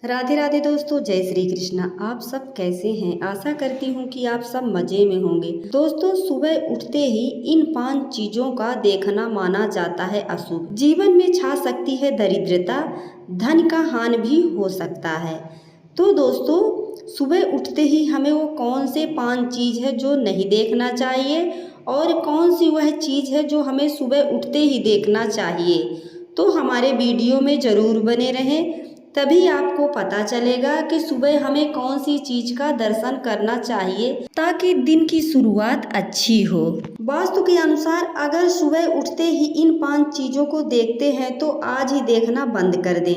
राधे राधे दोस्तों, जय श्री कृष्णा। आप सब कैसे हैं? आशा करती हूँ कि आप सब मज़े में होंगे। दोस्तों, सुबह उठते ही इन 5 चीज़ों का देखना माना जाता है अशुभ। जीवन में छा सकती है दरिद्रता, धन का हानि भी हो सकता है। तो दोस्तों, सुबह उठते ही हमें वो कौन से 5 चीज़ है जो नहीं देखना चाहिए और कौन सी वह चीज़ है जो हमें सुबह उठते ही देखना चाहिए, तो हमारे वीडियो में ज़रूर बने रहें। तभी आपको पता चलेगा कि सुबह हमें कौन सी चीज का दर्शन करना चाहिए ताकि दिन की शुरुआत अच्छी हो। वास्तु के अनुसार अगर सुबह उठते ही इन 5 चीजों को देखते हैं तो आज ही देखना बंद कर दें,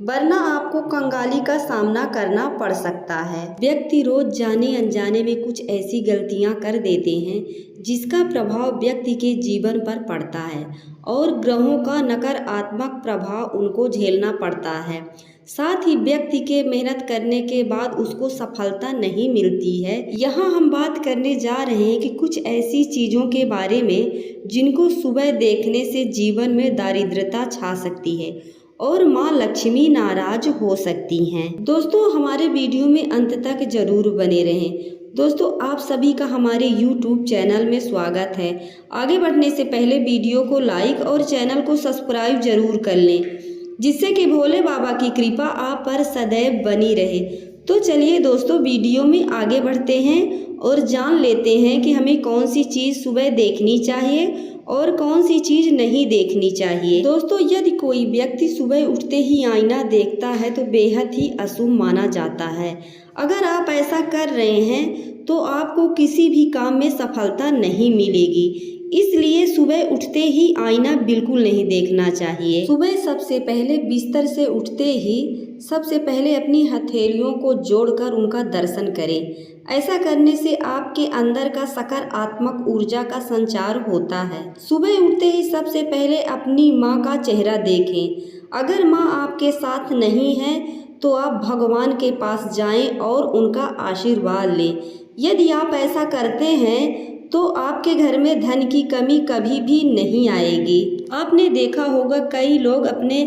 वरना आपको कंगाली का सामना करना पड़ सकता है। व्यक्ति रोज जाने अनजाने में कुछ ऐसी गलतियां कर देते हैं जिसका प्रभाव व्यक्ति के जीवन पर पड़ता है और ग्रहों का नकारात्मक प्रभाव उनको झेलना पड़ता है। साथ ही व्यक्ति के मेहनत करने के बाद उसको सफलता नहीं मिलती है। यहाँ हम बात करने जा रहे हैं कि कुछ ऐसी चीज़ों के बारे में जिनको सुबह देखने से जीवन में दारिद्रता छा सकती है और माँ लक्ष्मी नाराज हो सकती हैं। दोस्तों, हमारे वीडियो में अंत तक जरूर बने रहें। दोस्तों, आप सभी का हमारे YouTube चैनल में स्वागत है। आगे बढ़ने से पहले वीडियो को लाइक और चैनल को सब्सक्राइब जरूर कर लें, जिससे कि भोले बाबा की कृपा आप पर सदैव बनी रहे। तो चलिए दोस्तों, वीडियो में आगे बढ़ते हैं और जान लेते हैं कि हमें कौन सी चीज़ सुबह देखनी चाहिए और कौन सी चीज़ नहीं देखनी चाहिए। दोस्तों, यदि कोई व्यक्ति सुबह उठते ही आईना देखता है तो बेहद ही अशुभ माना जाता है। अगर आप ऐसा कर रहे हैं तो आपको किसी भी काम में सफलता नहीं मिलेगी, इसलिए सुबह उठते ही आईना बिल्कुल नहीं देखना चाहिए। सुबह सबसे पहले बिस्तर से उठते ही सबसे पहले अपनी हथेलियों को जोड़कर उनका दर्शन करें। ऐसा करने से आपके अंदर का सकारात्मक ऊर्जा का संचार होता है। सुबह उठते ही सबसे पहले अपनी माँ का चेहरा देखें। अगर माँ आपके साथ नहीं है तो आप भगवान के पास जाएं और उनका आशीर्वाद लें। यदि आप ऐसा करते हैं तो आपके घर में धन की कमी कभी भी नहीं आएगी। आपने देखा होगा कई लोग अपने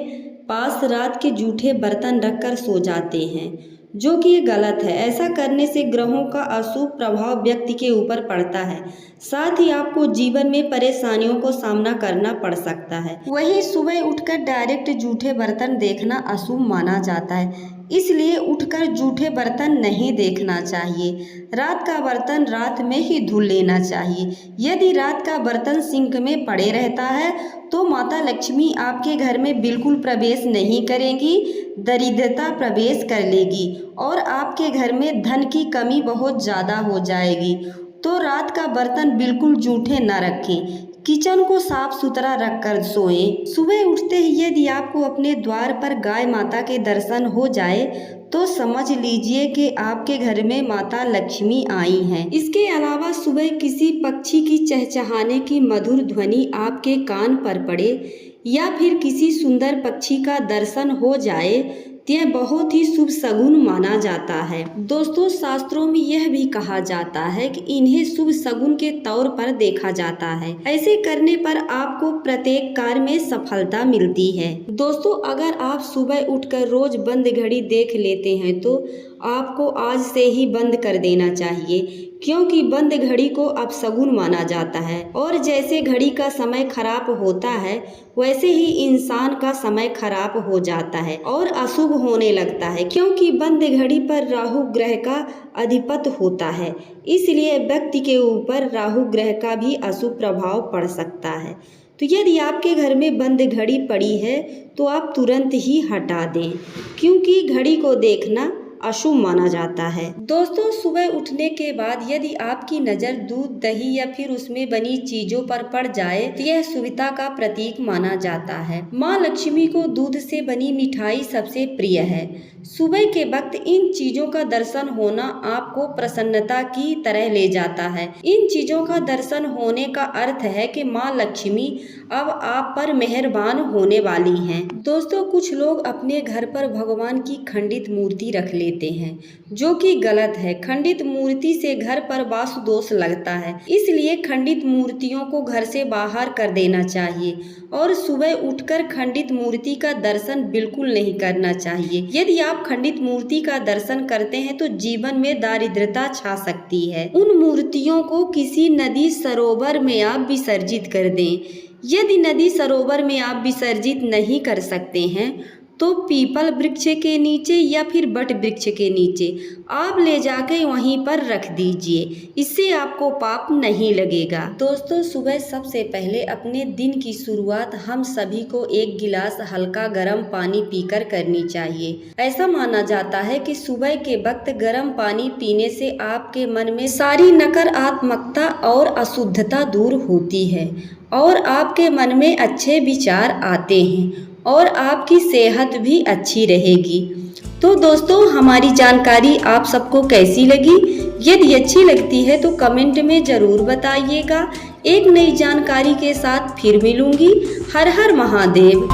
पास रात के जूठे बर्तन रखकर सो जाते हैं, जो कि ये गलत है। ऐसा करने से ग्रहों का अशुभ प्रभाव व्यक्ति के ऊपर पड़ता है, साथ ही आपको जीवन में परेशानियों को सामना करना पड़ सकता है। वहीं सुबह उठकर डायरेक्ट जूठे बर्तन देखना अशुभ माना जाता है, इसलिए उठकर जूठे बर्तन नहीं देखना चाहिए। रात का बर्तन रात में ही धुल लेना चाहिए। यदि रात का बर्तन सिंक में पड़े रहता है तो माता लक्ष्मी आपके घर में बिल्कुल प्रवेश नहीं करेंगी, दरिद्रता प्रवेश कर लेगी और आपके घर में धन की कमी बहुत ज़्यादा हो जाएगी। तो रात का बर्तन बिल्कुल जूठे न रखें। किचन को साफ सुथरा रखकर सोएं। सुबह उठते ही यदि आपको अपने द्वार पर गाय माता के दर्शन हो जाए तो समझ लीजिए कि आपके घर में माता लक्ष्मी आई हैं। इसके अलावा सुबह किसी पक्षी की चहचहाने की मधुर ध्वनि आपके कान पर पड़े या फिर किसी सुंदर पक्षी का दर्शन हो जाए, यह बहुत ही शुभ शगुन माना जाता है। दोस्तों, शास्त्रों में यह भी कहा जाता है कि इन्हें शुभ शगुन के तौर पर देखा जाता है। ऐसे करने पर आपको प्रत्येक कार्य में सफलता मिलती है। दोस्तों, अगर आप सुबह उठकर रोज बंद घड़ी देख लेते हैं तो आपको आज से ही बंद कर देना चाहिए, क्योंकि बंद घड़ी को अपशगुन माना जाता है और जैसे घड़ी का समय खराब होता है वैसे ही इंसान का समय खराब हो जाता है और अशुभ होने लगता है, क्योंकि बंद घड़ी पर राहु ग्रह का अधिपति होता है। इसलिए व्यक्ति के ऊपर राहु ग्रह का भी अशुभ प्रभाव पड़ सकता है। तो यदि आपके घर में बंद घड़ी पड़ी है तो आप तुरंत ही हटा दें, क्योंकि घड़ी को देखना अशुभ माना जाता है। दोस्तों, सुबह उठने के बाद यदि आपकी नज़र दूध, दही या फिर उसमें बनी चीजों पर पड़ जाए तो यह शुभता का प्रतीक माना जाता है। माँ लक्ष्मी को दूध से बनी मिठाई सबसे प्रिय है। सुबह के वक्त इन चीजों का दर्शन होना आपको प्रसन्नता की तरह ले जाता है। इन चीजों का दर्शन होने का अर्थ है कि माँ लक्ष्मी अब आप पर मेहरबान होने वाली हैं। दोस्तों, कुछ लोग अपने घर पर भगवान की खंडित मूर्ति रख लेते हैं, जो कि गलत है। खंडित मूर्ति से घर पर वास्तु दोष लगता है, इसलिए खंडित मूर्तियों को घर से बाहर कर देना चाहिए और सुबह उठकर खंडित मूर्ति का दर्शन बिल्कुल नहीं करना चाहिए। यदि आप खंडित मूर्ति का दर्शन करते हैं तो जीवन में दारिद्रता छा सकती है। उन मूर्तियों को किसी नदी सरोवर में आप विसर्जित कर दें। यदि नदी सरोवर में आप विसर्जित नहीं कर सकते हैं तो पीपल वृक्ष के नीचे या फिर बट वृक्ष के नीचे आप ले जाके वहीं पर रख दीजिए। इससे आपको पाप नहीं लगेगा। दोस्तों, सुबह सबसे पहले अपने दिन की शुरुआत हम सभी को एक गिलास हल्का गर्म पानी पीकर करनी चाहिए। ऐसा माना जाता है कि सुबह के वक्त गर्म पानी पीने से आपके मन में सारी नकारात्मकता और अशुद्धता दूर होती है और आपके मन में अच्छे विचार आते हैं और आपकी सेहत भी अच्छी रहेगी। तो दोस्तों, हमारी जानकारी आप सबको कैसी लगी? यदि अच्छी लगती है तो कमेंट में ज़रूर बताइएगा। एक नई जानकारी के साथ फिर मिलूंगी। हर हर महादेव।